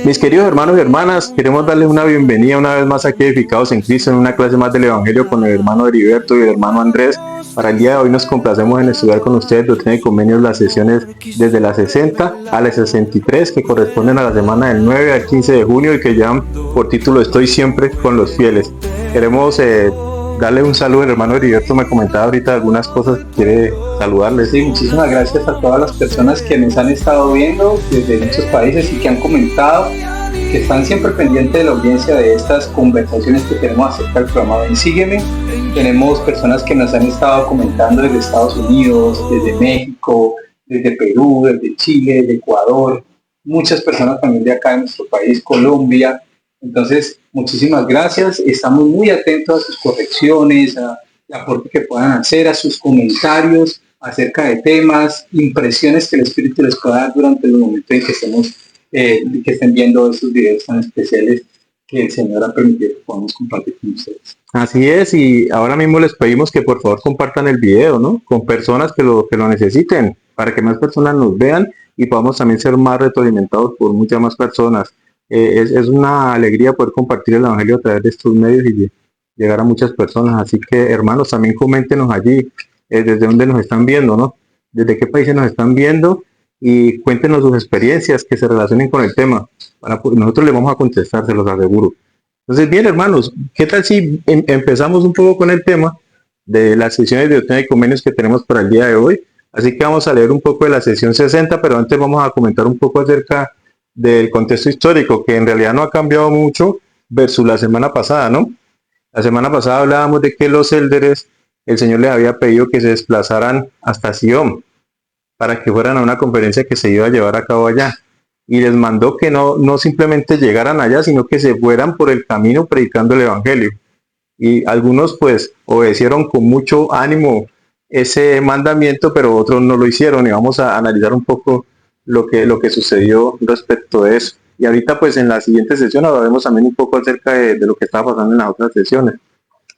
Mis queridos hermanos y hermanas, queremos darles una bienvenida una vez más aquí Edificados en Cristo en una clase más del Evangelio con el hermano Heriberto y el hermano Andrés. Para el día de hoy nos complacemos en estudiar con ustedes Doctrina y Convenios las sesiones desde la 60 a la 63 que corresponden a la semana del 9 al 15 de junio y que llevan por título Estoy siempre con los fieles. Queremos darle un saludo, el hermano Heriberto me comentaba ahorita algunas cosas que quiere saludarles. Sí, muchísimas gracias a todas las personas que nos han estado viendo desde muchos países y que han comentado, que están siempre pendientes de la audiencia de estas conversaciones que tenemos acerca del programa Ven Sígueme. Tenemos personas que nos han estado comentando desde Estados Unidos, desde México, desde Perú, desde Chile, de Ecuador, muchas personas también de acá en nuestro país, Colombia. Entonces, muchísimas gracias. Estamos muy atentos a sus correcciones, al aporte que puedan hacer, a sus comentarios acerca de temas, impresiones que el Espíritu les pueda dar durante el momento en que que estén viendo estos videos tan especiales que el Señor ha permitido que podamos compartir con ustedes. Así es, y ahora mismo les pedimos que por favor compartan el video, ¿no? Con personas que lo necesiten, para que más personas nos vean y podamos también ser más retroalimentados por muchas más personas. Es una alegría poder compartir el Evangelio a través de estos medios y llegar a muchas personas. Así que, hermanos, también coméntenos allí desde dónde nos están viendo, ¿no? Desde qué países nos están viendo y cuéntenos sus experiencias que se relacionen con el tema. Nosotros les vamos a contestar, se los aseguro. Entonces, bien, hermanos, ¿qué tal si empezamos un poco con el tema de las sesiones de doctrina y convenios que tenemos para el día de hoy? Así que vamos a leer un poco de la sesión 60, pero antes vamos a comentar un poco acerca del contexto histórico, que en realidad no ha cambiado mucho versus la semana pasada, ¿no? La semana pasada hablábamos de que los élderes, el Señor les había pedido que se desplazaran hasta Sion para que fueran a una conferencia que se iba a llevar a cabo allá. Y les mandó que no simplemente llegaran allá, sino que se fueran por el camino predicando el Evangelio. Y algunos pues obedecieron con mucho ánimo ese mandamiento, pero otros no lo hicieron. Y vamos a analizar un poco lo que sucedió respecto de eso. Y ahorita pues en la siguiente sesión hablaremos también un poco acerca de lo que estaba pasando en las otras sesiones.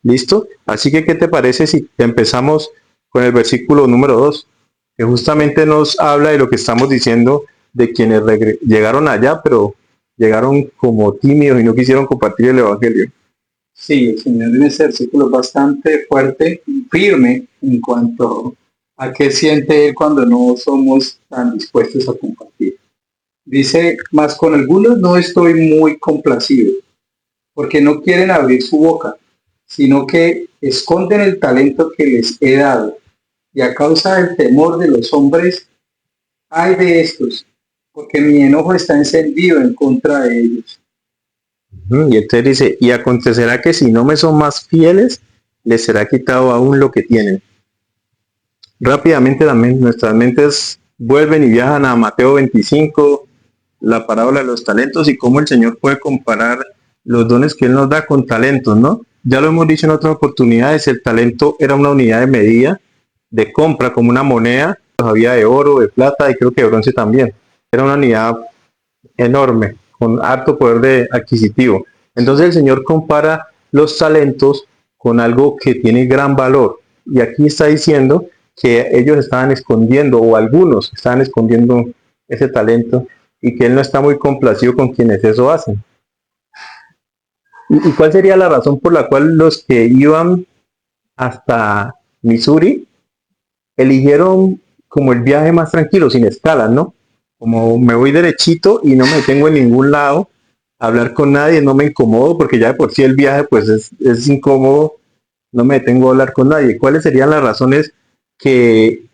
¿Listo? Así que, ¿qué te parece si empezamos con el versículo número 2? Que justamente nos habla de lo que estamos diciendo de quienes llegaron allá, pero llegaron como tímidos y no quisieron compartir el Evangelio. Sí, el Señor en ese versículo es bastante fuerte y firme en cuanto a qué siente Él cuando no somos tan dispuestos a compartir. Dice, mas con algunos no estoy muy complacido, porque no quieren abrir su boca, sino que esconden el talento que les he dado. Y a causa del temor de los hombres, ay de estos, porque mi enojo está encendido en contra de ellos. Y entonces dice, y acontecerá que si no me son más fieles, les será quitado aún lo que tienen. Rápidamente también nuestras mentes vuelven y viajan a Mateo 25, la parábola de los talentos y cómo el Señor puede comparar los dones que Él nos da con talentos, ¿no? Ya lo hemos dicho en otras oportunidades, el talento era una unidad de medida de compra, como una moneda, había de oro, de plata y creo que de bronce también. Era una unidad enorme, con harto poder de adquisitivo. Entonces el Señor compara los talentos con algo que tiene gran valor. Y aquí está diciendo que ellos estaban escondiendo, o algunos estaban escondiendo ese talento, y que Él no está muy complacido con quienes eso hacen. ¿Y cuál sería la razón por la cual los que iban hasta Missouri eligieron como el viaje más tranquilo, sin escalas, ¿no? Como me voy derechito y no me detengo en ningún lado, a hablar con nadie, no me incomodo, porque ya de por sí el viaje pues es incómodo, no me detengo a hablar con nadie. ¿Cuáles serían las razones que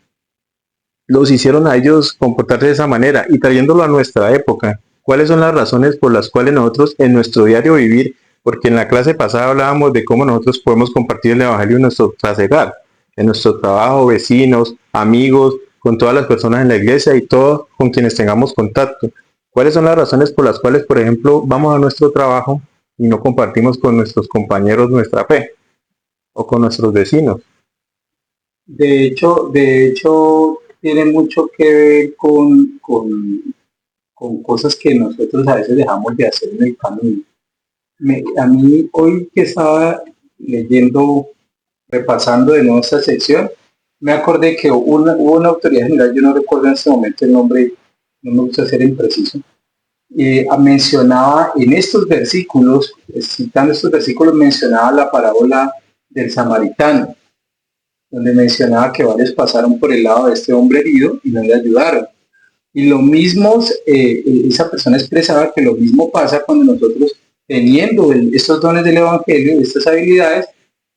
los hicieron a ellos comportarse de esa manera? Y trayéndolo a nuestra época, ¿cuáles son las razones por las cuales nosotros en nuestro diario vivir, porque en la clase pasada hablábamos de cómo nosotros podemos compartir el Evangelio en nuestro trasegar, en nuestro trabajo, vecinos, amigos, con todas las personas en la iglesia y todos con quienes tengamos contacto? ¿Cuáles son las razones por las cuales, por ejemplo, vamos a nuestro trabajo y no compartimos con nuestros compañeros nuestra fe o con nuestros vecinos? De hecho, tiene mucho que ver con cosas que nosotros a veces dejamos de hacer en el camino. A mí hoy que estaba leyendo, repasando de nuevo esta sección, me acordé que hubo una autoridad general, yo no recuerdo en este momento el nombre, no me gusta ser impreciso, mencionaba en estos versículos, citando estos versículos, mencionaba la parábola del samaritano, donde mencionaba que varios pasaron por el lado de este hombre herido y no le ayudaron. Y lo mismo, esa persona expresaba que lo mismo pasa cuando nosotros, teniendo estos dones del Evangelio, estas habilidades,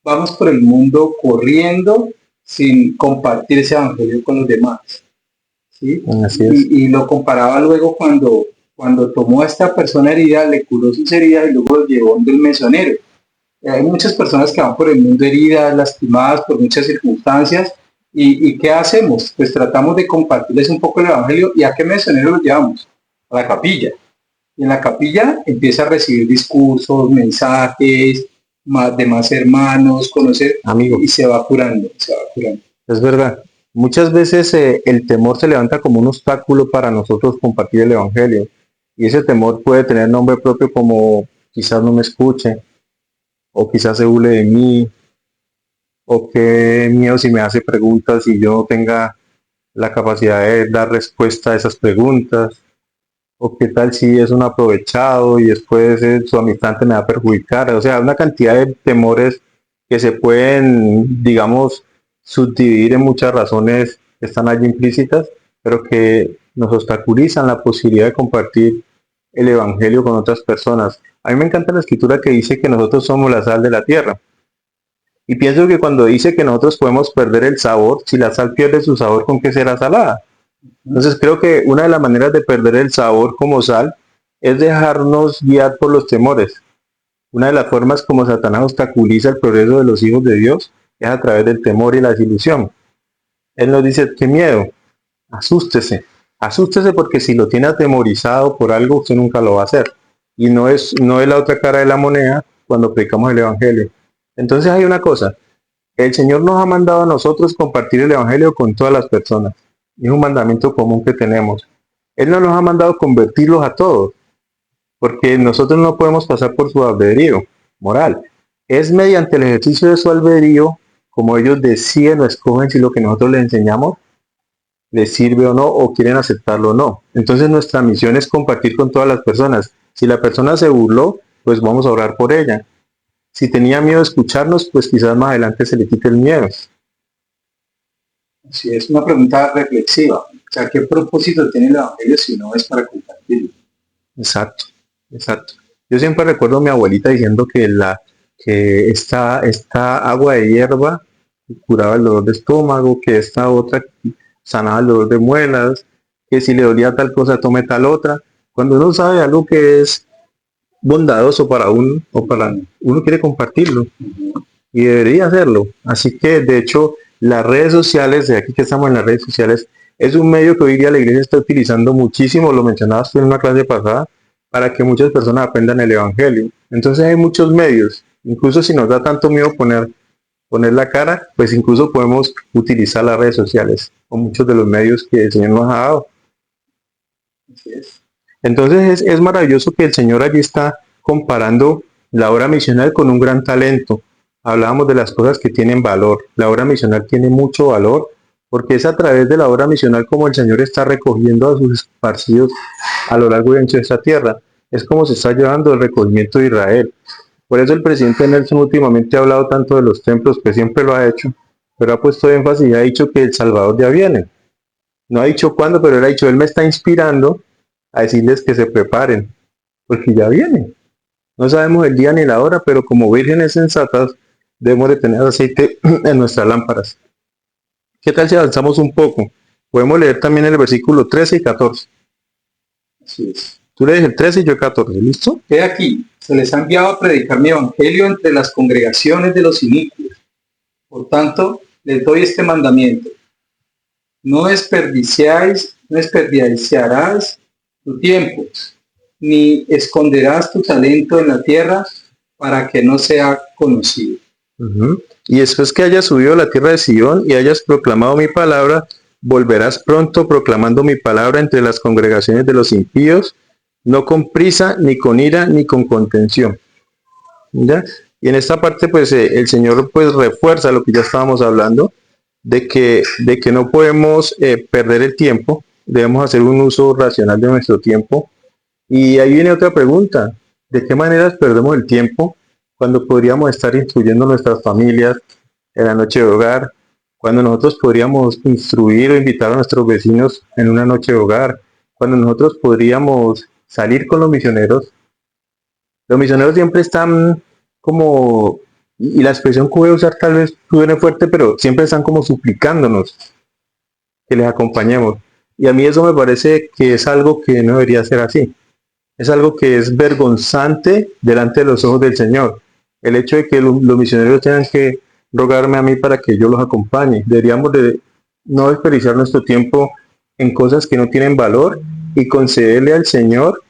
vamos por el mundo corriendo sin compartir ese Evangelio con los demás. ¿Sí? Así es. Y lo comparaba luego cuando tomó a esta persona herida, le curó sus heridas y luego lo llevó del mesonero. Hay muchas personas que van por el mundo heridas, lastimadas por muchas circunstancias. ¿Y qué hacemos? Pues tratamos de compartirles un poco el Evangelio. ¿Y a qué mesonero los llevamos? A la capilla. Y en la capilla empieza a recibir discursos, mensajes, de más hermanos, conocer, amigo, y se va curando, se va curando. Es verdad. Muchas veces el temor se levanta como un obstáculo para nosotros compartir el Evangelio. Y ese temor puede tener nombre propio como quizás no me escuche, o quizás se burle de mí, o qué miedo si me hace preguntas y yo no tenga la capacidad de dar respuesta a esas preguntas, o qué tal si es un aprovechado y después su amistad me va a perjudicar. O sea, una cantidad de temores que se pueden, digamos, subdividir en muchas razones que están allí implícitas, pero que nos obstaculizan la posibilidad de compartir el Evangelio con otras personas. A mí me encanta la escritura que dice que nosotros somos la sal de la tierra. Y pienso que cuando dice que nosotros podemos perder el sabor, si la sal pierde su sabor, ¿con qué será salada? Entonces creo que una de las maneras de perder el sabor como sal es dejarnos guiar por los temores. Una de las formas como Satanás obstaculiza el progreso de los hijos de Dios es a través del temor y la desilusión. Él nos dice, qué miedo, asústese porque si lo tiene atemorizado por algo, usted nunca lo va a hacer. Y no es la otra cara de la moneda cuando predicamos el Evangelio. Entonces hay una cosa, el Señor nos ha mandado a nosotros compartir el Evangelio con todas las personas. Es un mandamiento común que tenemos. Él no nos ha mandado convertirlos a todos, porque nosotros no podemos pasar por su albedrío moral. Es mediante el ejercicio de su albedrío, como ellos deciden o escogen si lo que nosotros les enseñamos les sirve o no, o quieren aceptarlo o no. Entonces nuestra misión es compartir con todas las personas. Si la persona se burló, pues vamos a orar por ella. Si tenía miedo de escucharnos, pues quizás más adelante se le quite el miedo. Sí, es una pregunta reflexiva. O sea, ¿qué propósito tiene el Evangelio si no es para compartirlo? Exacto. Yo siempre recuerdo a mi abuelita diciendo que esta agua de hierba curaba el dolor de estómago, que esta otra sanaba el dolor de muelas, que si le dolía tal cosa tome tal otra. Cuando uno sabe algo que es bondadoso para uno, uno quiere compartirlo y debería hacerlo. Así que de hecho las redes sociales, de aquí que estamos en las redes sociales, es un medio que hoy día la iglesia está utilizando muchísimo, lo mencionabas tú en una clase pasada, para que muchas personas aprendan el Evangelio. Entonces hay muchos medios, incluso si nos da tanto miedo poner la cara, pues incluso podemos utilizar las redes sociales o muchos de los medios que el Señor nos ha dado. Así es. Entonces es maravilloso que el Señor allí está comparando la obra misional con un gran talento. Hablábamos de las cosas que tienen valor. La obra misional tiene mucho valor porque es a través de la obra misional como el Señor está recogiendo a sus esparcidos a lo largo y ancho de esta tierra. Es como se está llevando el recogimiento de Israel. Por eso el presidente Nelson últimamente ha hablado tanto de los templos, que siempre lo ha hecho, pero ha puesto énfasis y ha dicho que el Salvador ya viene. No ha dicho cuándo, pero él ha dicho, él me está inspirando a decirles que se preparen, porque ya viene. No sabemos el día ni la hora, pero como vírgenes sensatas debemos de tener aceite en nuestras lámparas. ¿Qué tal si avanzamos un poco? Podemos leer también el versículo 13 y 14. Así es. Tú lees el 13 y yo el 14, ¿listo? He aquí, se les ha enviado a predicar mi evangelio entre las congregaciones de los inicuos. Por tanto, les doy este mandamiento. No desperdiciarás tu tiempo, ni esconderás tu talento en la tierra para que no sea conocido. Y después que hayas subido a la tierra de Sion y hayas proclamado mi palabra, volverás pronto proclamando mi palabra entre las congregaciones de los impíos, no con prisa, ni con ira, ni con contención. ¿Ya? Y en esta parte pues el Señor pues refuerza lo que ya estábamos hablando, de que no podemos perder el tiempo, debemos hacer un uso racional de nuestro tiempo, Y ahí viene otra pregunta, ¿de qué maneras perdemos el tiempo cuando podríamos estar instruyendo a nuestras familias en la noche de hogar, cuando nosotros podríamos instruir o invitar a nuestros vecinos en una noche de hogar, cuando nosotros podríamos salir con los misioneros? Los misioneros siempre están como, y la expresión que voy a usar tal vez suene fuerte, pero siempre están como suplicándonos que les acompañemos. Y a mí eso me parece que es algo que no debería ser así. Es algo que es vergonzante delante de los ojos del Señor. El hecho de que los misioneros tengan que rogarme a mí para que yo los acompañe. Deberíamos de no desperdiciar nuestro tiempo en cosas que no tienen valor y concederle al Señor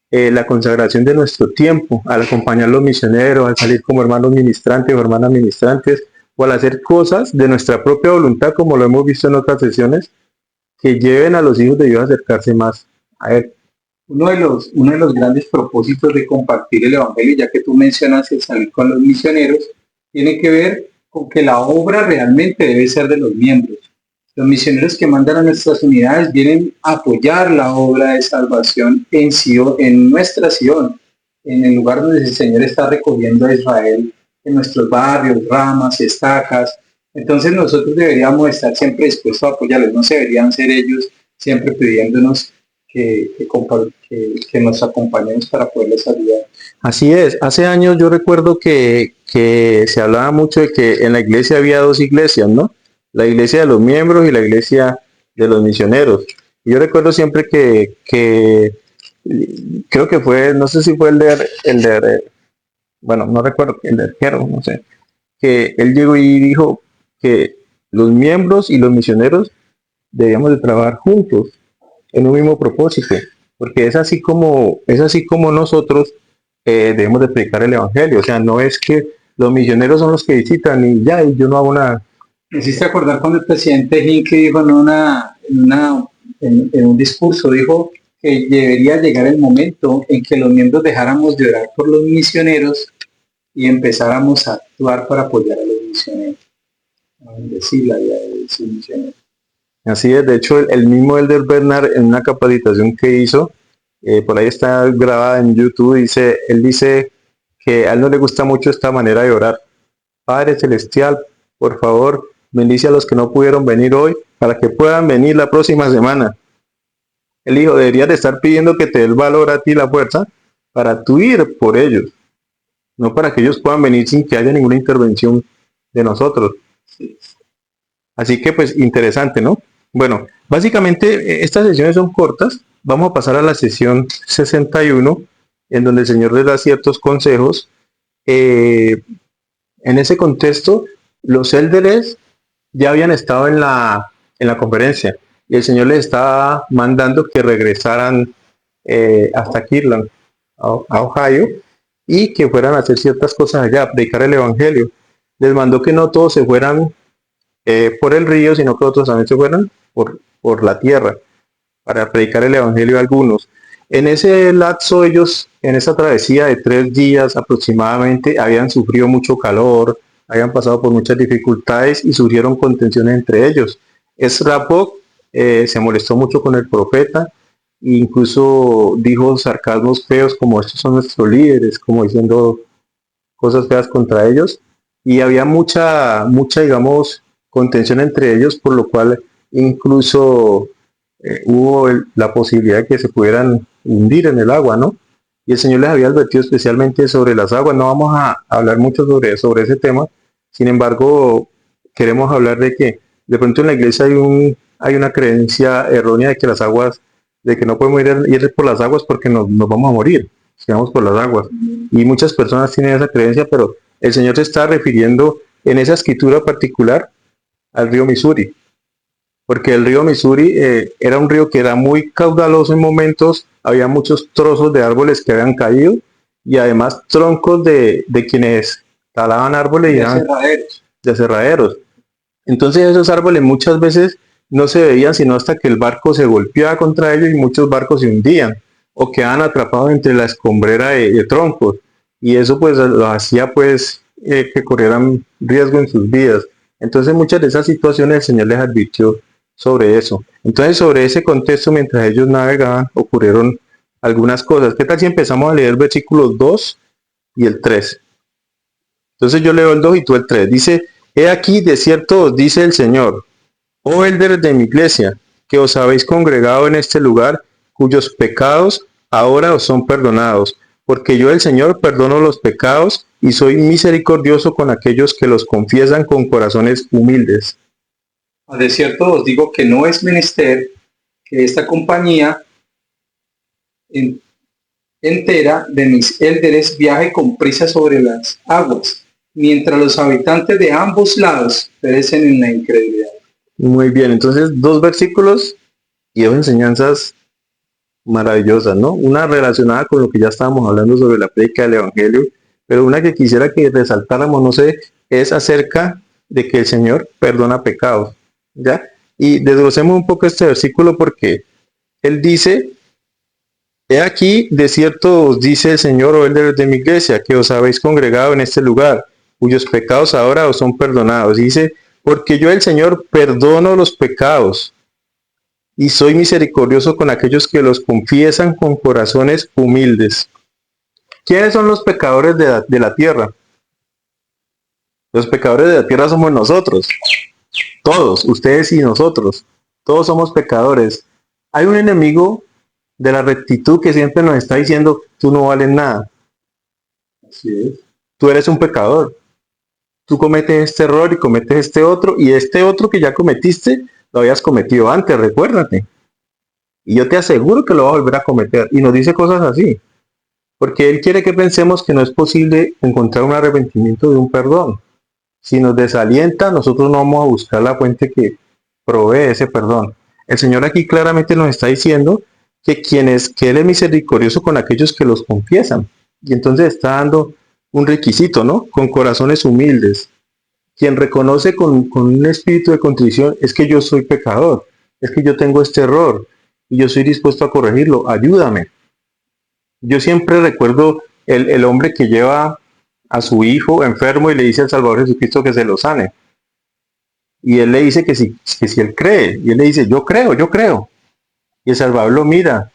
la consagración de nuestro tiempo, al acompañar a los misioneros, al salir como hermanos ministrantes o hermanas ministrantes, o al hacer cosas de nuestra propia voluntad, como lo hemos visto en otras sesiones, que lleven a los hijos de Dios a acercarse más a Él. Uno de los grandes propósitos de compartir el Evangelio, ya que tú mencionas el salir con los misioneros, tiene que ver con que la obra realmente debe ser de los miembros. Los misioneros que mandan a nuestras unidades vienen a apoyar la obra de salvación en Sion, en nuestra Sion, en el lugar donde el Señor está recogiendo a Israel, en nuestros barrios, ramas, estacas. Entonces nosotros deberíamos estar siempre dispuestos a apoyarlos, no deberían ser ellos siempre pidiéndonos que nos acompañemos para poderles ayudar. Así es, hace años yo recuerdo que se hablaba mucho de que en la iglesia había dos iglesias, ¿no? La iglesia de los miembros y la iglesia de los misioneros. Y yo recuerdo siempre que creo que fue, no sé si fue bueno, no recuerdo, el de Arquero, no sé, que él llegó y dijo que los miembros y los misioneros debíamos de trabajar juntos en un mismo propósito, porque es así como nosotros debemos de predicar el evangelio. O sea, no es que los misioneros son los que visitan y ya, y yo no hago nada. Me hiciste acordar cuando el presidente Hinckley dijo en un discurso, dijo que debería llegar el momento en que los miembros dejáramos de orar por los misioneros y empezáramos a actuar para apoyar a los misioneros, a bendecir la vida de los misioneros. Así es, de hecho el mismo Elder Bernard en una capacitación que hizo, por ahí está grabada en YouTube, él dice que a él no le gusta mucho esta manera de orar. Padre Celestial, por favor, bendice a los que no pudieron venir hoy para que puedan venir la próxima semana. Él dijo, deberías de estar pidiendo que te dé el valor a ti, la fuerza, para tú ir por ellos, no para que ellos puedan venir sin que haya ninguna intervención de nosotros. Así que pues interesante, ¿no? Bueno, básicamente estas sesiones son cortas. Vamos a pasar a la sesión 61, en donde el Señor les da ciertos consejos. En ese contexto, los élderes ya habían estado en la conferencia y el Señor les estaba mandando que regresaran hasta Kirtland, a Ohio, y que fueran a hacer ciertas cosas allá, a predicar el Evangelio. Les mandó que no todos se fueran por el río, sino que otros también se fueran por la tierra, para predicar el Evangelio a algunos. En ese lapso ellos, en esa travesía de 3 días aproximadamente, habían sufrido mucho calor, habían pasado por muchas dificultades y surgieron contenciones entre ellos. Ezra Pope se molestó mucho con el profeta e incluso dijo sarcasmos feos como estos son nuestros líderes, como diciendo cosas feas contra ellos, y había mucha, digamos, contención entre ellos, por lo cual incluso hubo la posibilidad de que se pudieran hundir en el agua, ¿no? Y el Señor les había advertido especialmente sobre las aguas. No vamos a hablar mucho sobre ese tema, sin embargo, queremos hablar de que de pronto en la iglesia hay una creencia errónea de que las aguas, de que no podemos ir por las aguas porque nos vamos a morir si vamos por las aguas. Y muchas personas tienen esa creencia, pero el Señor se está refiriendo en esa escritura particular al río Missouri, porque el río Missouri era un río que era muy caudaloso en momentos, había muchos trozos de árboles que habían caído y además troncos de quienes talaban árboles y eran de aserraderos. Entonces esos árboles muchas veces no se veían sino hasta que el barco se golpeaba contra ellos y muchos barcos se hundían o quedaban atrapados entre la escombrera de troncos, y eso pues los hacía pues que corrieran riesgo en sus vidas. Entonces muchas de esas situaciones el Señor les advirtió sobre eso. Entonces sobre ese contexto, mientras ellos navegaban, ocurrieron algunas cosas. ¿Qué tal si empezamos a leer versículos 2 y el 3? Entonces yo leo el 2 y tú el 3. Dice, he aquí, de cierto os dice el Señor, oh elders de mi iglesia, que os habéis congregado en este lugar, cuyos pecados ahora os son perdonados, porque yo el Señor perdono los pecados y soy misericordioso con aquellos que los confiesan con corazones humildes. De cierto os digo que no es menester que esta compañía entera de mis élderes viaje con prisa sobre las aguas, mientras los habitantes de ambos lados perecen en la incredulidad. Muy bien, entonces 2 versículos y 2 enseñanzas maravillosas, ¿no? Una relacionada con lo que ya estábamos hablando sobre la prédica del Evangelio, pero una que quisiera que resaltáramos, no sé, es acerca de que el Señor perdona pecados, ¿ya? Y desglosemos un poco este versículo porque Él dice, he aquí, de cierto os dice el Señor, oh elders de mi iglesia, que os habéis congregado en este lugar, cuyos pecados ahora os son perdonados. Dice, porque yo el Señor perdono los pecados y soy misericordioso con aquellos que los confiesan con corazones humildes. ¿Quiénes son los pecadores de la tierra? Los pecadores de la tierra somos nosotros, todos, ustedes y nosotros, todos somos pecadores. Hay un enemigo de la rectitud que siempre nos está diciendo, tú no vales nada. Así es. Tú eres un pecador. Tú cometes este error y cometes este otro, y este otro que ya cometiste, lo habías cometido antes, recuérdate. Y yo te aseguro que lo va a volver a cometer. Y nos dice cosas así. Porque Él quiere que pensemos que no es posible encontrar un arrepentimiento de un perdón. Si nos desalienta, nosotros no vamos a buscar la fuente que provee ese perdón. El Señor aquí claramente nos está diciendo que que Él es misericordioso con aquellos que los confiesan. Y entonces está dando un requisito, ¿no? Con corazones humildes. Quien reconoce con un espíritu de contrición es que yo soy pecador, es que yo tengo este error y yo soy dispuesto a corregirlo, ayúdame. Yo siempre recuerdo el hombre que lleva a su hijo enfermo y le dice al Salvador Jesucristo que se lo sane. Y él le dice que si él cree, y él le dice, yo creo, yo creo. Y el Salvador lo mira,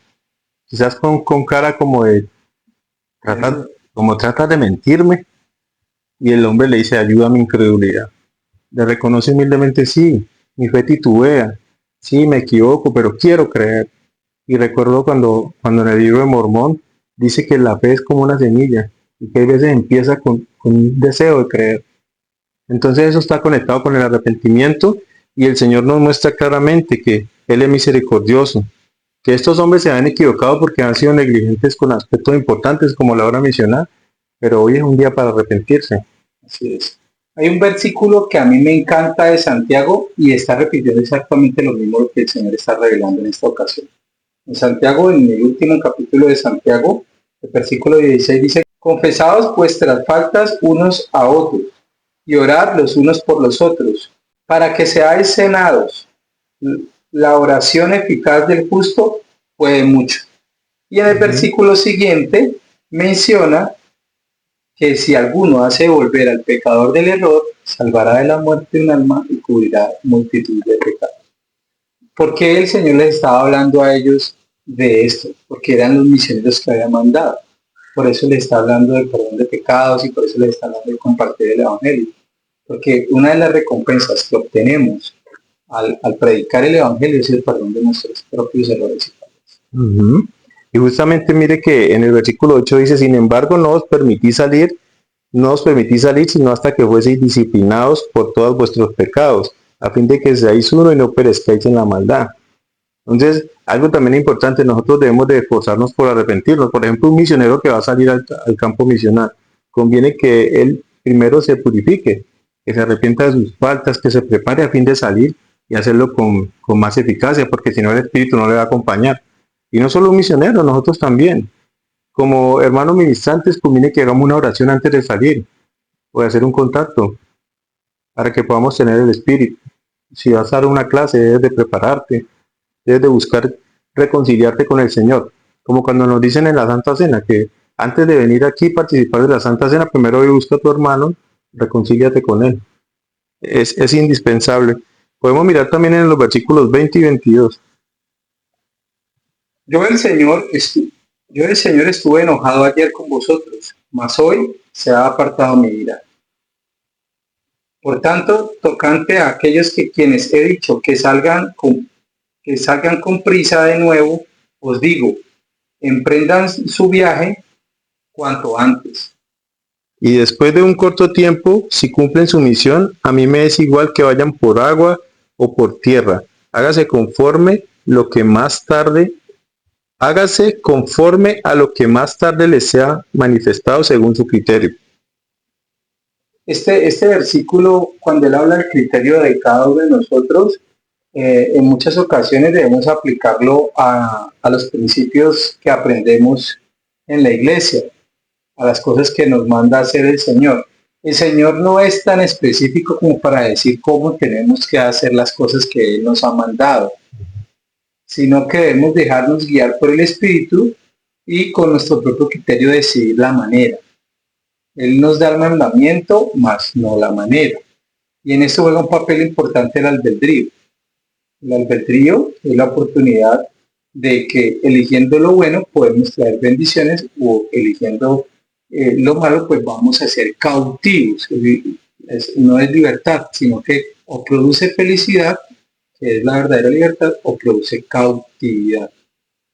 quizás con cara como de, trata de mentirme. Y el hombre le dice, ayuda a mi incredulidad. Le reconoce humildemente, sí, mi fe titubea, sí, me equivoco, pero quiero creer. Y recuerdo cuando en el libro de Mormón dice que la fe es como una semilla y que a veces empieza con un deseo de creer. Entonces eso está conectado con el arrepentimiento y el Señor nos muestra claramente que Él es misericordioso, que estos hombres se han equivocado porque han sido negligentes con aspectos importantes como la hora mencionada, pero hoy es un día para arrepentirse. Así es. Hay un versículo que a mí me encanta de Santiago y está repitiendo exactamente lo mismo que el Señor está revelando en esta ocasión. En Santiago, en el último capítulo de Santiago, el versículo 16 dice, confesaos vuestras faltas unos a otros y orad los unos por los otros, para que seáis sanados. La oración eficaz del justo puede mucho. Y en el versículo siguiente menciona que si alguno hace volver al pecador del error, salvará de la muerte un alma y cubrirá multitud de pecados. ¿Por qué el Señor les estaba hablando a ellos de esto? Porque eran los misioneros que había mandado. Por eso les está hablando del perdón de pecados y por eso les está hablando de compartir el Evangelio. Porque una de las recompensas que obtenemos al predicar el Evangelio es el perdón de nuestros propios errores y faltas. Y justamente mire que en el versículo 8 dice, sin embargo no os permití salir, sino hasta que fueseis disciplinados por todos vuestros pecados, a fin de que seáis uno y no perezcáis en la maldad. Entonces, algo también importante, nosotros debemos de esforzarnos por arrepentirnos. Por ejemplo, un misionero que va a salir al campo misional, conviene que él primero se purifique, que se arrepienta de sus faltas, que se prepare a fin de salir y hacerlo con más eficacia, porque si no el Espíritu no le va a acompañar. Y no solo un misionero, nosotros también. Como hermanos ministrantes, conviene que hagamos una oración antes de salir o de hacer un contacto para que podamos tener el Espíritu. Si vas a dar una clase, debes de prepararte, debes de buscar reconciliarte con el Señor. Como cuando nos dicen en la Santa Cena, que antes de venir aquí a participar de la Santa Cena, primero busca a tu hermano, reconcíliate con él. Es indispensable. Podemos mirar también en los versículos 20 y 22. Yo el Señor Yo el Señor estuve enojado ayer con vosotros, mas hoy se ha apartado mi ira. Por tanto, tocante a aquellos que quienes he dicho que salgan con prisa de nuevo, os digo, emprendan su viaje cuanto antes. Y después de un corto tiempo, si cumplen su misión, a mí me es igual que vayan por agua o por tierra. Hágase conforme lo que más tarde, hágase conforme a lo que más tarde les sea manifestado según su criterio. Este versículo, cuando él habla del criterio de cada uno de nosotros, en muchas ocasiones debemos aplicarlo a los principios que aprendemos en la iglesia, a las cosas que nos manda hacer el Señor. El Señor no es tan específico como para decir cómo tenemos que hacer las cosas que Él nos ha mandado, sino que debemos dejarnos guiar por el Espíritu y con nuestro propio criterio decidir la manera. Él nos da el mandamiento, mas no la manera. Y en esto juega un papel importante el albedrío. El albedrío es la oportunidad de que eligiendo lo bueno podemos traer bendiciones o eligiendo lo malo pues vamos a ser cautivos. No es libertad, sino que o produce felicidad, que es la verdadera libertad, o produce cautividad.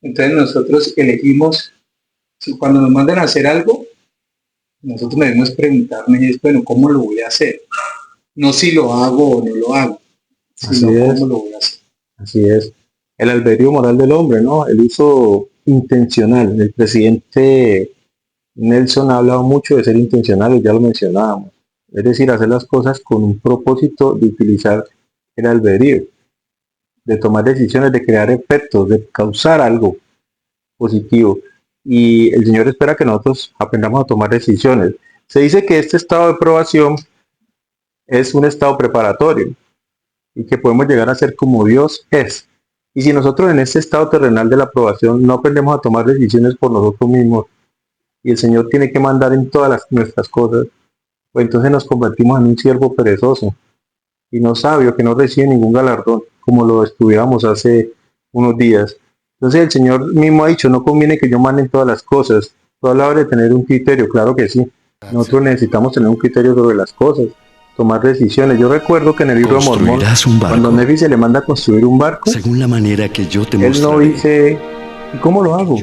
Entonces nosotros elegimos, si cuando nos mandan a hacer algo, nosotros debemos preguntarnos, bueno, ¿cómo lo voy a hacer? No si lo hago o no lo hago, sino cómo lo voy a hacer. Así es. El albedrío moral del hombre, ¿no? El uso intencional. El presidente Nelson ha hablado mucho de ser intencional, ya lo mencionábamos. Es decir, hacer las cosas con un propósito de utilizar el albedrío, de tomar decisiones, de crear efectos, de causar algo positivo. Y el Señor espera que nosotros aprendamos a tomar decisiones. Se dice que este estado de probación es un estado preparatorio y que podemos llegar a ser como Dios es. Y si nosotros en este estado terrenal de la aprobación no aprendemos a tomar decisiones por nosotros mismos y el Señor tiene que mandar en todas nuestras cosas, pues entonces nos convertimos en un siervo perezoso y no sabio que no recibe ningún galardón, como lo estudiamos hace unos días. Entonces el Señor mismo ha dicho, no conviene que yo mande en todas las cosas. Tú hablabas de tener un criterio, claro que sí. Nosotros necesitamos tener un criterio sobre las cosas, tomar decisiones. Yo recuerdo que en el libro de Mormón, cuando Nefi se le manda a construir un barco, según la manera que yo te él no dice, ¿y cómo lo hago?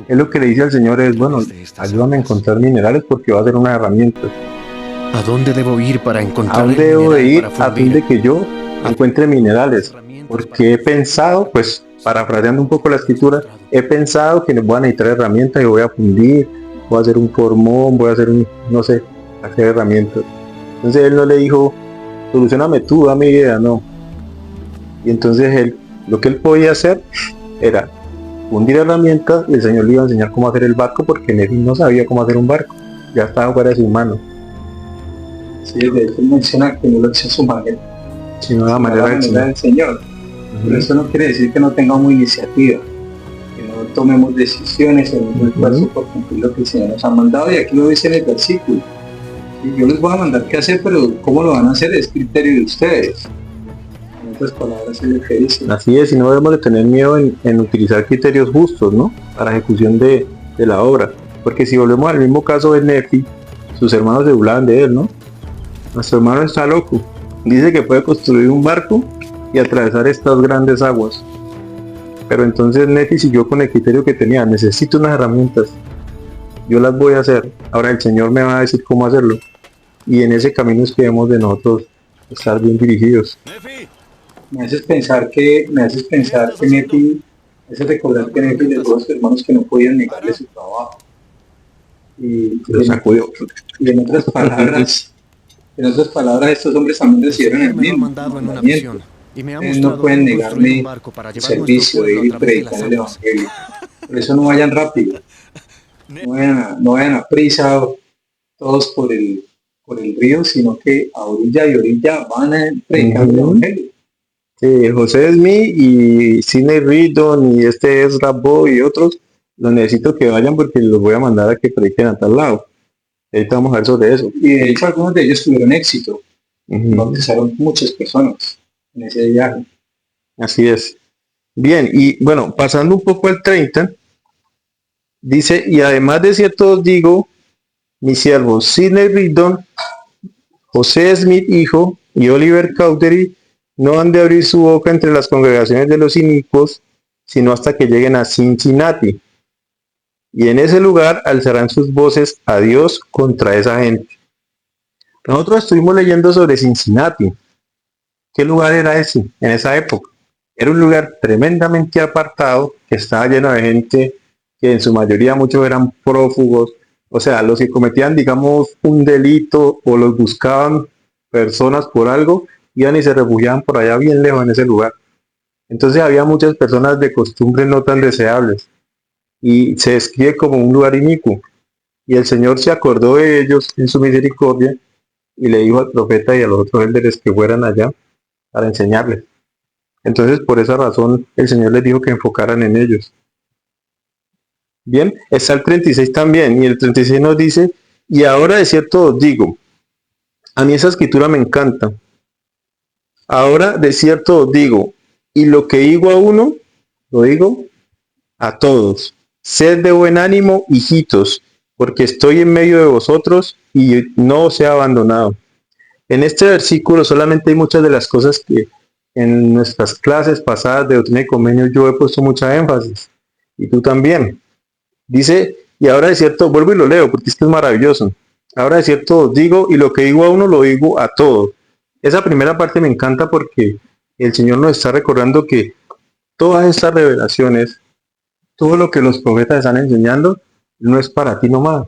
Él lo que le dice al Señor es, bueno, ayúdame a encontrar minerales porque va a ser una herramienta. ¿A dónde debo ir para encontrar? ¿A dónde debo de ir a fin de que yo encuentre minerales? Porque he pensado, pues parafraseando un poco la escritura, he pensado que les voy a necesitar herramientas y voy a fundir, voy a hacer un formón, voy a hacer un, no sé, hacer herramientas. Entonces él no le dijo, solucioname tú, dame idea, no. Y entonces él, lo que él podía hacer era fundir herramientas y el Señor le iba a enseñar cómo hacer el barco porque Nefi no sabía cómo hacer un barco, ya estaba fuera de sus manos. Sí, de hecho menciona que no lo hizo a su manera, sino la manera del Señor. Pero eso no quiere decir que no tengamos iniciativa, que no tomemos decisiones en un esfuerzo por cumplir lo que el Señor nos ha mandado, y aquí lo dice en el versículo. Y yo les voy a mandar qué hacer, pero cómo lo van a hacer es criterio de ustedes. En otras palabras es lo que dice. Así es, y no debemos de tener miedo en utilizar criterios justos, ¿no? Para ejecución de la obra. Porque si volvemos al mismo caso de Nefi, sus hermanos se burlaban de él, ¿no? Nuestro hermano está loco. Dice que puede construir un barco y atravesar estas grandes aguas. Pero entonces Nefi siguió con el criterio que tenía, necesito unas herramientas, yo las voy a hacer, ahora el Señor me va a decir cómo hacerlo, y en ese camino es que debemos de nosotros estar bien dirigidos. Me haces pensar que Nefi, me hace recordar que Nefi les dijo a sus hermanos que no podían negarle su trabajo. Y en otras palabras, estos hombres también recibieron el mismo mandamiento. No pueden negarme el servicio de ir y predicar el evangelio. Por eso no vayan rápido, no vayan a prisa todos por el río, sino que a orilla y orilla van a predicar el evangelio. José Smith y Sidney Rigdon y este es Rabo y otros, los necesito que vayan porque los voy a mandar a que prediquen a tal lado. Ahorita vamos a ver sobre eso. Y de hecho algunos de ellos tuvieron éxito. Bautizaron muchas personas en ese viaje. Así es. Bien, y bueno, pasando un poco al 30, Dice, y además de cierto os digo, mis siervos Sidney Rigdon, José Smith hijo y Oliver Cowdery no han de abrir su boca entre las congregaciones de los inicuos, sino hasta que lleguen a Cincinnati. Y en ese lugar alzarán sus voces a Dios contra esa gente. Nosotros estuvimos leyendo sobre Cincinnati. ¿Qué lugar era ese en esa época? Era un lugar tremendamente apartado, que estaba lleno de gente que en su mayoría muchos eran prófugos, o sea, los que cometían, digamos, un delito o los buscaban personas por algo, iban y se refugiaban por allá bien lejos en ese lugar. Entonces había muchas personas de costumbres no tan deseables y se describe como un lugar inicuo. Y el Señor se acordó de ellos en su misericordia y le dijo al profeta y a los otros líderes que fueran allá para enseñarles. Entonces, por esa razón, el Señor les dijo que enfocaran en ellos. Bien, está el 36 también, y el 36 nos dice, y ahora de cierto os digo, a mí esa escritura me encanta, ahora de cierto os digo, y lo que digo a uno, lo digo a todos, sed de buen ánimo, hijitos, porque estoy en medio de vosotros y no os he abandonado. En este versículo solamente hay muchas de las cosas que en nuestras clases pasadas de Doctrina y Convenio yo he puesto mucha énfasis, y tú también. Dice, y ahora de cierto, vuelvo y lo leo porque es que es maravilloso. Ahora de cierto os digo, y lo que digo a uno lo digo a todos. Esa primera parte me encanta porque el Señor nos está recordando que todas estas revelaciones, todo lo que los profetas están enseñando, no es para ti nomás,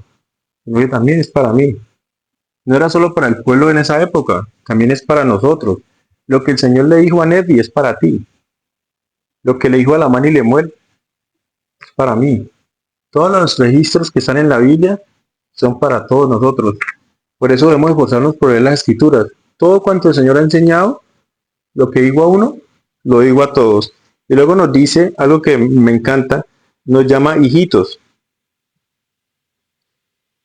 sino que también es para mí. No era solo para el pueblo en esa época, también es para nosotros. Lo que el Señor le dijo a Nefi es para ti. Lo que le dijo a Lamán y Lemuel es para mí. Todos los registros que están en la Biblia son para todos nosotros. Por eso debemos esforzarnos por leer las escrituras. Todo cuanto el Señor ha enseñado, lo que digo a uno, lo digo a todos. Y luego nos dice algo que me encanta, nos llama hijitos.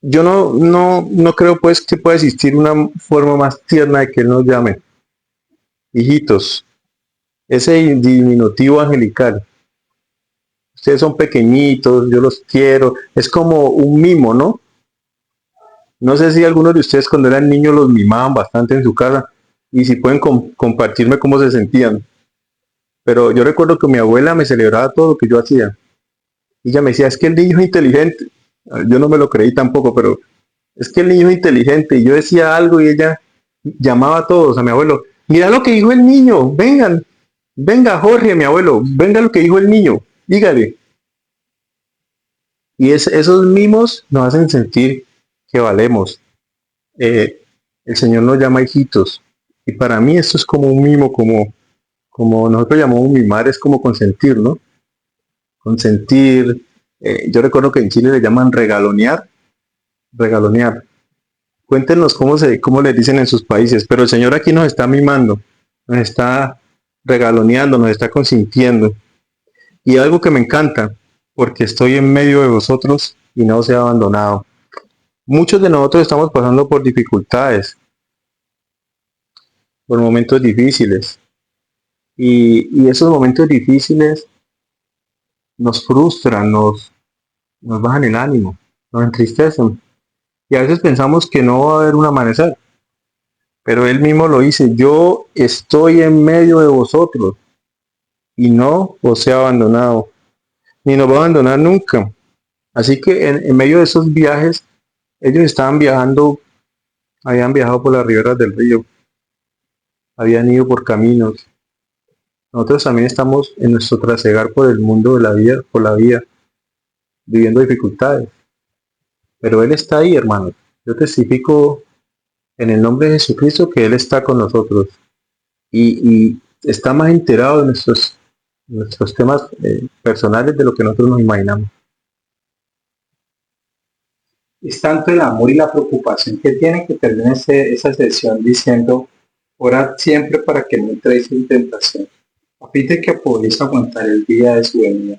Yo no creo pues que pueda existir una forma más tierna de que Él nos llame. Hijitos. Ese diminutivo angelical. Ustedes son pequeñitos, yo los quiero. Es como un mimo, ¿no? No sé si algunos de ustedes cuando eran niños los mimaban bastante en su casa y si pueden compartirme cómo se sentían. Pero yo recuerdo que mi abuela me celebraba todo lo que yo hacía. Y ella me decía, es que el niño es inteligente. Yo no me lo creí tampoco, pero es que el niño es inteligente. Y yo decía algo y ella llamaba a todos, a mi abuelo. Mira lo que dijo el niño, vengan. Venga Jorge, mi abuelo, venga lo que dijo el niño. Dígale. Y esos mimos nos hacen sentir que valemos. El Señor nos llama hijitos. Y para mí esto es como un mimo, como nosotros llamamos mimar, es como consentir, ¿no? Consentir. Yo recuerdo que en Chile le llaman regalonear. Regalonear. Cuéntenos cómo les dicen en sus países. Pero el Señor aquí nos está mimando, nos está regaloneando, nos está consintiendo. Y algo que me encanta, porque estoy en medio de vosotros y no os he abandonado. Muchos de nosotros estamos pasando por dificultades, por momentos difíciles. Y esos momentos difíciles nos frustran, nos bajan el ánimo, nos entristecen. Y a veces pensamos que no va a haber un amanecer. Pero Él mismo lo dice, yo estoy en medio de vosotros y no os he abandonado, ni nos va a abandonar nunca. Así que en medio de esos viajes, ellos estaban viajando, habían viajado por las riberas del río, habían ido por caminos. Nosotros también estamos en nuestro trasegar por el mundo de la vida, por la vida, viviendo dificultades. Pero Él está ahí, hermanos. Yo testifico en el nombre de Jesucristo que Él está con nosotros y está más enterado de nuestros temas personales de lo que nosotros nos imaginamos. Es tanto el amor y la preocupación que tiene que termina esa sesión diciendo, orad siempre para que no entréis en tentación, a fin de que podéis aguantar el día de su venida,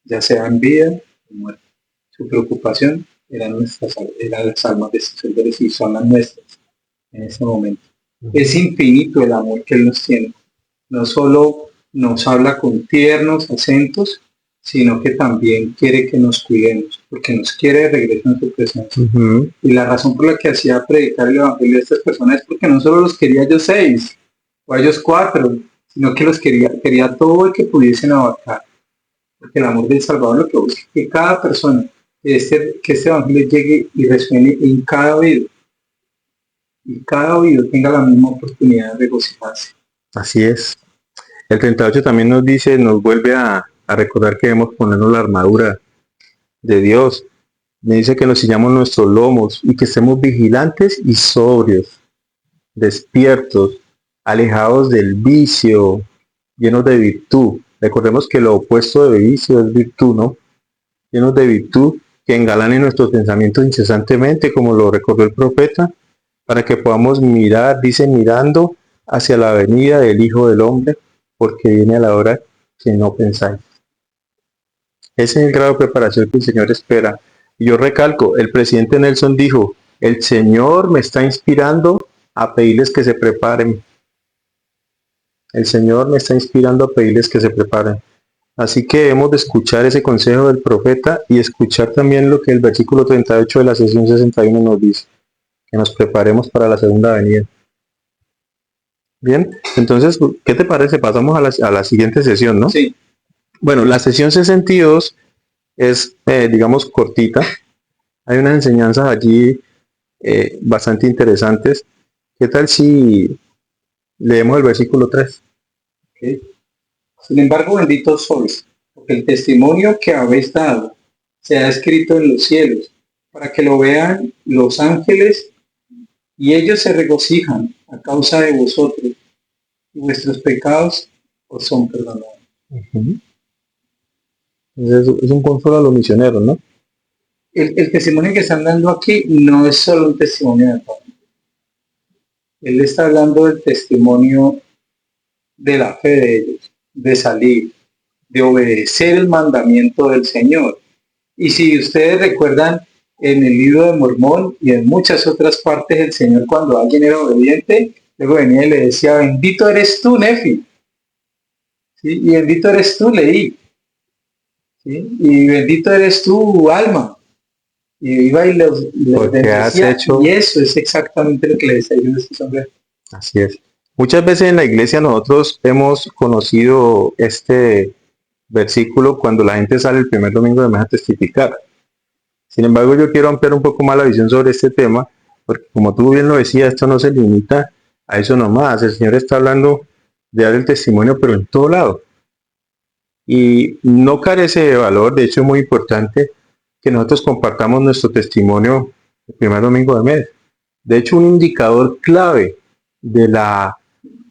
ya sea en vida o muerte. Su preocupación eran las almas de sus seguidores y son las nuestras en ese momento. Es infinito el amor que Él nos tiene. No solo nos habla con tiernos acentos, sino que también quiere que nos cuidemos, porque nos quiere de regreso en su presencia. Ujú. Y la razón por la que hacía predicar el evangelio a estas personas es porque no solo los quería a ellos 6 o a ellos 4, sino que los quería todo el que pudiesen abarcar. Porque el amor del Salvador lo que busca es que cada persona, que este evangelio llegue y resuene en cada oído, y cada oído tenga la misma oportunidad de regocijarse. Así es. El 38 también nos dice, nos vuelve a recordar que debemos ponernos la armadura de Dios. Me dice que nos sillamos nuestros lomos y que estemos vigilantes y sobrios, despiertos, alejados del vicio, llenos de virtud. Recordemos que lo opuesto de vicio es virtud, ¿no? Llenos de virtud que engalanen nuestros pensamientos incesantemente, como lo recordó el profeta, para que podamos mirar, dice, mirando hacia la venida del Hijo del Hombre, porque viene a la hora que no pensáis. Ese es el grado de preparación que el Señor espera. Y yo recalco, el presidente Nelson dijo, el Señor me está inspirando a pedirles que se preparen. El Señor me está inspirando a pedirles que se preparen. Así que hemos de escuchar ese consejo del profeta y escuchar también lo que el versículo 38 de la sesión 61 nos dice, que nos preparemos para la segunda venida. Bien, entonces, ¿qué te parece? Pasamos a la siguiente sesión, ¿no? Sí. Bueno, la sesión 62 es, digamos, cortita. Hay unas enseñanzas allí bastante interesantes. ¿Qué tal si leemos el versículo 3? ¿Okay? Sin embargo, benditos sois, porque el testimonio que habéis dado se ha escrito en los cielos, para que lo vean los ángeles, y ellos se regocijan a causa de vosotros, y vuestros pecados os son perdonados. Uh-huh. Es un consuelo a los misioneros, ¿no? El testimonio que están dando aquí no es solo un testimonio de Pablo. Él está hablando del testimonio de la fe de ellos, de salir, de obedecer el mandamiento del Señor. Y si ustedes recuerdan, en el libro de Mormón y en muchas otras partes, el Señor, cuando alguien era obediente, luego venía y le decía, bendito eres tú, Nefi, ¿sí? Y bendito eres tú, Leí, ¿sí? Y bendito eres tú, Alma. Y iba y les bendecía, hecho... y eso es exactamente lo que le decía yo a estos hombres. Así es. Muchas veces en la iglesia nosotros hemos conocido este versículo cuando la gente sale el primer domingo de mes a testificar. Sin embargo, yo quiero ampliar un poco más la visión sobre este tema, porque como tú bien lo decías, esto no se limita a eso nomás. El Señor está hablando de dar el testimonio, pero en todo lado. Y no carece de valor, de hecho es muy importante que nosotros compartamos nuestro testimonio el primer domingo de mes. De hecho, un indicador clave de la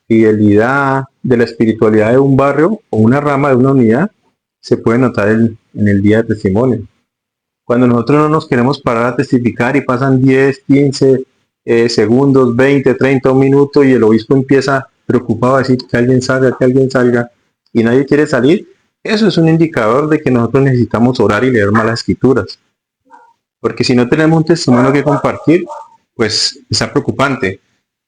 fidelidad, de la espiritualidad de un barrio o una rama de una unidad, se puede notar en el día de testimonio. Cuando nosotros no nos queremos parar a testificar y pasan 10, 15 segundos, 20, 30, un minuto y el obispo empieza preocupado a decir que alguien salga y nadie quiere salir, eso es un indicador de que nosotros necesitamos orar y leer más las escrituras. Porque si no tenemos un testimonio que compartir, pues está preocupante.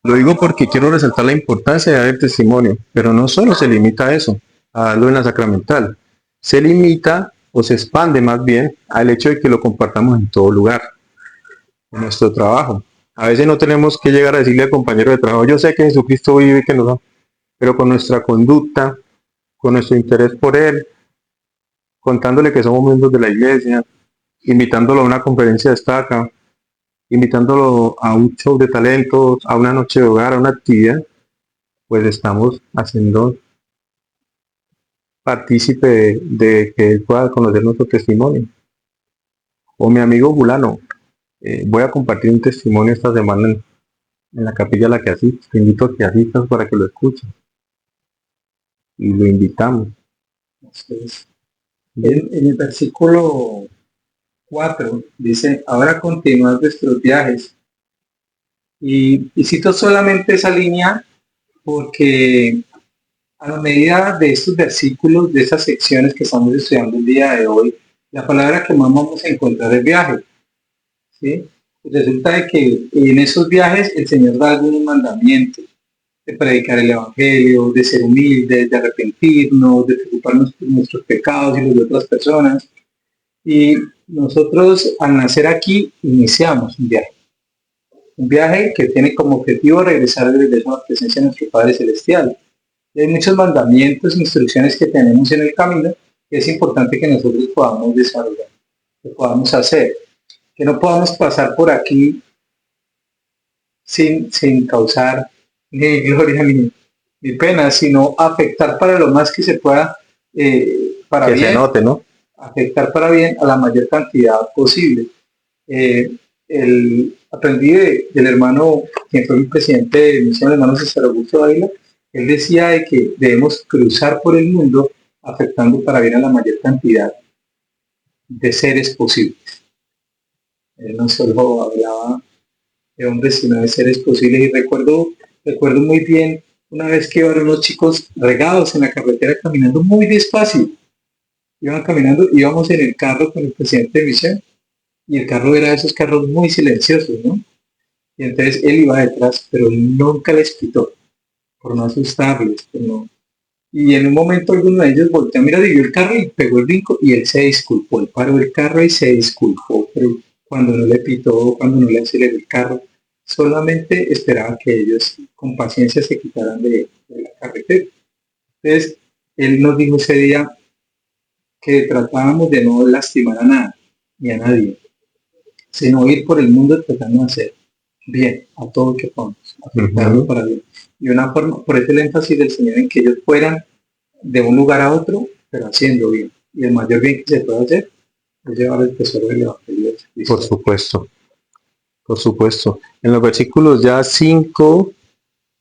Lo digo porque quiero resaltar la importancia de dar el testimonio, pero no solo se limita a eso, a darlo en la sacramental. Se limita o se expande más bien al hecho de que lo compartamos en todo lugar, en nuestro trabajo. A veces no tenemos que llegar a decirle al compañero de trabajo, yo sé que Jesucristo vive y que nos da, pero con nuestra conducta, con nuestro interés por Él, contándole que somos miembros de la iglesia, invitándolo a una conferencia de estaca, invitándolo a un show de talentos, a una noche de hogar, a una actividad, pues estamos haciendo partícipe de que él pueda conocer nuestro testimonio. O mi amigo Fulano, voy a compartir un testimonio esta semana en la capilla a la que asistas. Te invito a que asistas para que lo escuches. Y lo invitamos. Entonces, en el versículo 4 dice, ahora continuad vuestros viajes. Y cito solamente esa línea porque a la medida de estos versículos, de estas secciones que estamos estudiando el día de hoy, la palabra que más vamos a encontrar es viaje. ¿Sí? Resulta de que en esos viajes el Señor da algunos mandamientos. de predicar el Evangelio, de ser humildes, de arrepentirnos, de preocuparnos por nuestros pecados y los de otras personas. Y nosotros al nacer aquí iniciamos un viaje que tiene como objetivo regresar de regreso a la presencia de nuestro Padre Celestial. Y hay muchos mandamientos, instrucciones que tenemos en el camino que es importante que nosotros podamos desarrollar, que podamos hacer, que no podamos pasar por aquí sin causar ni gloria ni pena, sino afectar para lo más que se pueda, para Que bien, se note, ¿no? afectar para bien a la mayor cantidad posible. Aprendí del hermano, quien fue mi presidente de misión, el hermano César Augusto Ávila. Él decía de que debemos cruzar por el mundo afectando para bien a la mayor cantidad de seres posibles. Él no solo hablaba de hombres, sino de seres posibles. Y recuerdo muy bien una vez que iban unos chicos regados en la carretera caminando muy despacio. Iban caminando, íbamos en el carro con el presidente de misión, y el carro era de esos carros muy silenciosos, ¿no? Y entonces él iba detrás, pero él nunca les pitó, por no asustarles, por no. Y en un momento alguno de ellos volteó a mirar y vio el carro y pegó el brinco y él se disculpó. Él paró el carro y se disculpó, pero cuando no le pitó, cuando no le aceleró el carro, solamente esperaba que ellos con paciencia se quitaran de la carretera. Entonces, él nos dijo ese día que tratábamos de no lastimar a nada ni a nadie, sino ir por el mundo tratando de hacer bien a todo lo que podamos, afectarlo para bien. Y una forma, por eso el énfasis del Señor en que ellos fueran de un lugar a otro, pero haciendo bien. Y el mayor bien que se puede hacer es llevar el tesoro del Evangelio de Cristo. Por supuesto, por supuesto. En los versículos ya 5,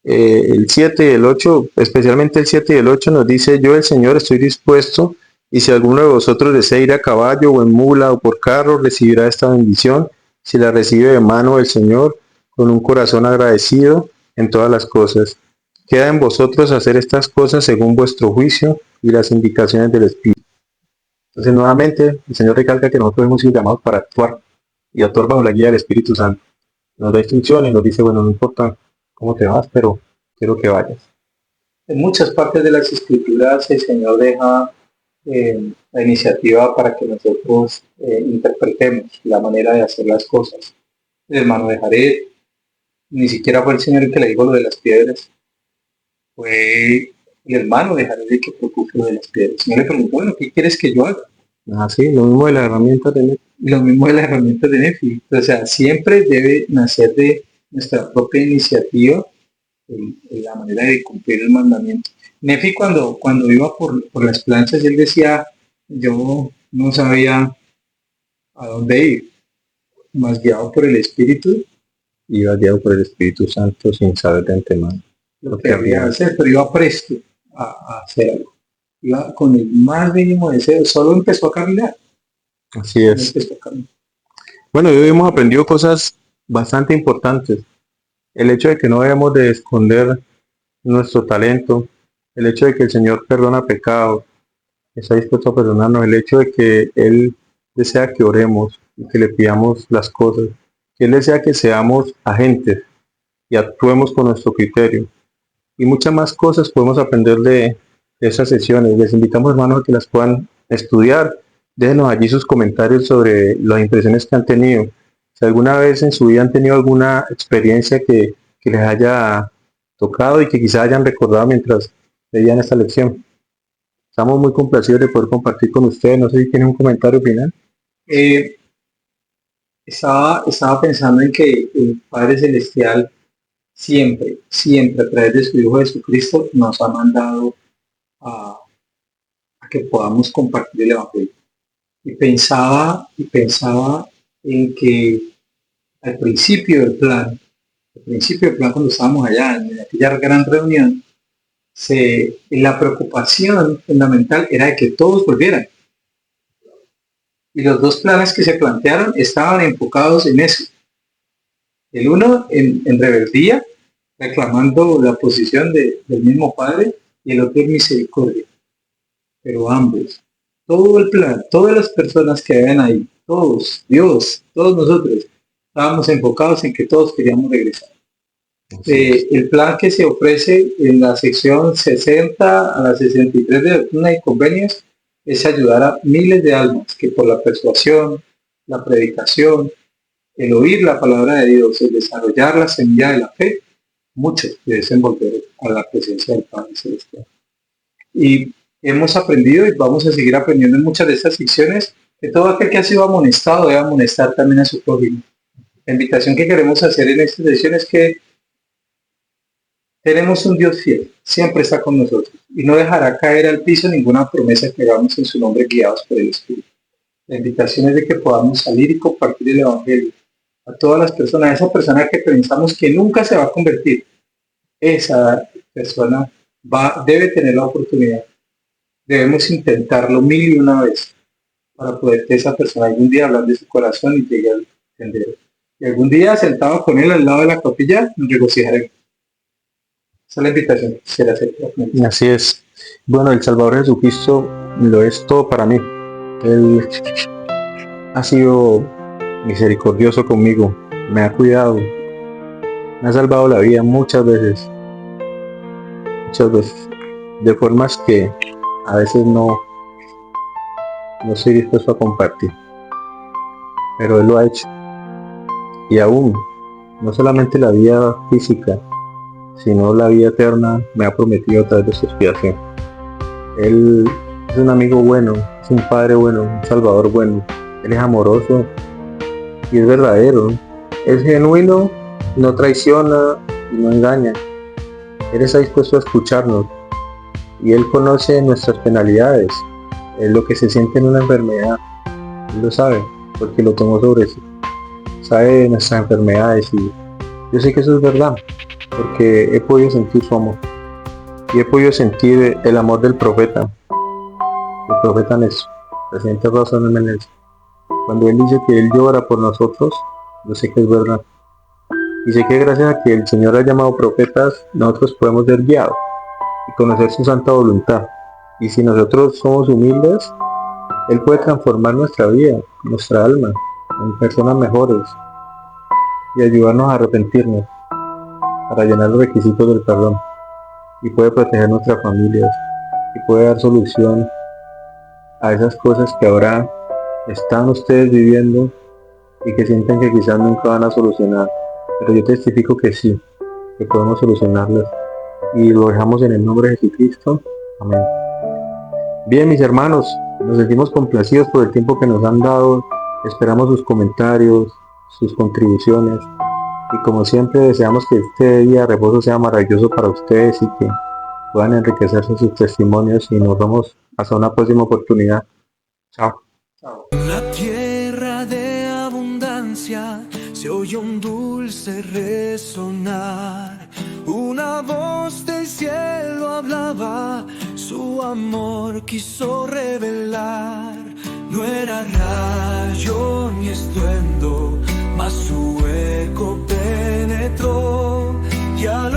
el 7 y el 8, especialmente el 7 y el 8 nos dice: yo el Señor estoy dispuesto, y si alguno de vosotros desea ir a caballo o en mula o por carro, recibirá esta bendición, si la recibe de mano del Señor, con un corazón agradecido en todas las cosas. Queda en vosotros hacer estas cosas según vuestro juicio y las indicaciones del Espíritu. Entonces, nuevamente, el Señor recalca que nosotros hemos sido llamados para actuar y actuar bajo la guía del Espíritu Santo. Nos da instrucciones, nos dice: bueno, no importa cómo te vas, pero quiero que vayas. En muchas partes de las Escrituras el Señor deja la iniciativa para que nosotros interpretemos la manera de hacer las cosas. El hermano de Jared, ni siquiera fue el Señor el que le dijo lo de las piedras, fue el hermano de Jared el que propuso lo de las piedras. El Señor le preguntó: bueno, ¿qué quieres que yo haga? Así, lo mismo de las herramientas de Nefi. Lo mismo de las herramientas de Nefi. O sea, siempre debe nacer de nuestra propia iniciativa en la manera de cumplir el mandamiento. Nefi cuando iba por las planchas, él decía: yo no sabía a dónde ir, más guiado por el Espíritu, Iba guiado por el Espíritu Santo sin saber de antemano lo que había que hacer, pero iba presto a hacer algo. Iba con el más mínimo deseo, solo empezó a caminar. Así Solo es. empezó a caminar. Bueno, hoy hemos aprendido cosas bastante importantes. El hecho de que no debemos de esconder nuestro talento, el hecho de que el Señor perdona pecados, está dispuesto a perdonarnos, el hecho de que Él desea que oremos y que le pidamos las cosas, que Él desea que seamos agentes y actuemos con nuestro criterio. Y muchas más cosas podemos aprender de esas sesiones. Les invitamos, hermanos, a que las puedan estudiar. Déjenos allí sus comentarios sobre las impresiones que han tenido. Si alguna vez en su vida han tenido alguna experiencia que les haya tocado y que quizás hayan recordado mientras veían esta lección. Estamos muy complacidos de poder compartir con ustedes. No sé si tienen un comentario final. Estaba pensando en que el Padre Celestial siempre, a través de su Hijo Jesucristo, nos ha mandado a que podamos compartir el Evangelio. Y pensaba en que al principio del plan cuando estábamos allá en aquella gran reunión, la preocupación fundamental era de que todos volvieran. Y los dos planes que se plantearon estaban enfocados en eso. El uno en rebeldía, reclamando la posición del mismo Padre, y el otro en misericordia. Pero ambos, todo el plan, todas las personas que habían ahí, todos, Dios, todos nosotros, estábamos enfocados en que todos queríamos regresar. El plan que se ofrece en la sección 60 a la 63 de Doctrina y Convenios es ayudar a miles de almas que por la persuasión, la predicación, el oír la palabra de Dios, el desarrollar la semilla de la fe, muchos deben volver a la presencia del Padre Celestial. Y hemos aprendido y vamos a seguir aprendiendo en muchas de estas secciones que todo aquel que ha sido amonestado debe amonestar también a su prójimo. La invitación que queremos hacer en esta sesión es que tenemos un Dios fiel, siempre está con nosotros y no dejará caer al piso ninguna promesa que hagamos en su nombre guiados por el Espíritu. La invitación es de que podamos salir y compartir el Evangelio a todas las personas, a esa persona que pensamos que nunca se va a convertir. Esa persona debe tener la oportunidad. Debemos intentarlo 1000 y 1 veces para poder que esa persona algún día hablar de su corazón y llegue al sendero. Y algún día sentado con él al lado de la capilla, nos regocijaremos. Esa es la invitación que quisiera hacer. Así es. Bueno, el Salvador Jesucristo lo es todo para mí. Él ha sido misericordioso conmigo, me ha cuidado, me ha salvado la vida muchas veces, de formas que a veces no estoy dispuesto a compartir, pero Él lo ha hecho. Y aún, no solamente la vida física, sino la vida eterna me ha prometido a través de su expiación. Él es un amigo bueno, es un padre bueno, un salvador bueno. Él es amoroso y es verdadero, es genuino, no traiciona y no engaña. Él está dispuesto a escucharnos y Él conoce nuestras penalidades, lo que se siente en una enfermedad. Él lo sabe porque lo tomó sobre sí, sabe de nuestras enfermedades y yo sé que eso es verdad porque he podido sentir su amor y he podido sentir el amor del profeta Néstor, presidente Rosa Menezes. Cuando él dice que él llora por nosotros, yo sé que es verdad. Y sé que gracias a que el Señor ha llamado profetas, nosotros podemos ser guiados y conocer su santa voluntad. Y si nosotros somos humildes, Él puede transformar nuestra vida, nuestra alma, en personas mejores y ayudarnos a arrepentirnos para llenar los requisitos del perdón. Y puede proteger nuestras familias y puede dar solución a esas cosas que ahora están ustedes viviendo y que sienten que quizás nunca van a solucionar, pero yo testifico que sí, que podemos solucionarlas y lo dejamos en el nombre de Jesucristo. Amén. Bien, mis hermanos, nos sentimos complacidos por el tiempo que nos han dado, esperamos sus comentarios, sus contribuciones y como siempre deseamos que este día de reposo sea maravilloso para ustedes y que puedan enriquecerse sus testimonios y nos vemos hasta una próxima oportunidad. Chao. La tierra de abundancia se oye un dulce resonar. Una voz del cielo hablaba, su amor quiso revelar. No era rayo ni estruendo, mas su eco penetró y al